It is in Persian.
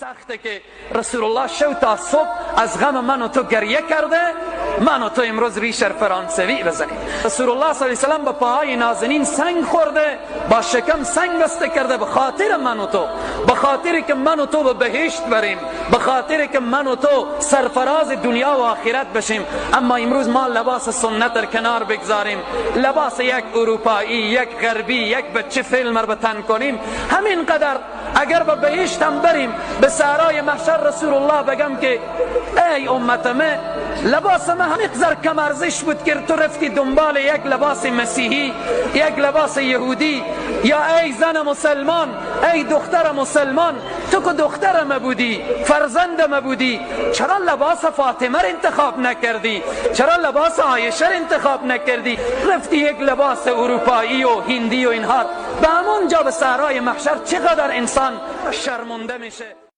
سخته که رسول الله شو تا صبح از غم من و تو گریه کرده، من و تو امروز ریش فرانسوی بزنیم. رسول الله صلی الله علیه و سلم به پاهای نازنین سنگ خورده، با شکم سنگ بسته کرده به خاطر من و تو، به خاطر که من و تو به بهشت بریم، به خاطر که من و تو سرفراز دنیا و آخرت بشیم. اما امروز ما لباس سنت در کنار بگذاریم، لباس یک اروپایی، یک غربی، یک بچه فیلم رو به تن کنیم. همین قدر اگر به بهشت هم بریم، به صحرای محشر رسول الله بگم که ای امت من، لباس من همینقدر کم ارزش بود که تو رفتی دنبال یک لباس مسیحی، یک لباس یهودی. یا ای زن مسلمان، ای دختر مسلمان، تو که دخترم بودی، فرزندم بودی، چرا لباس فاطمه را انتخاب نکردی؟ چرا لباس عایشه را انتخاب نکردی؟ رفتی یک لباس اروپایی و هندی و اینها. به همونجا به صحرای محشر چقدر انسان شرمنده میشه.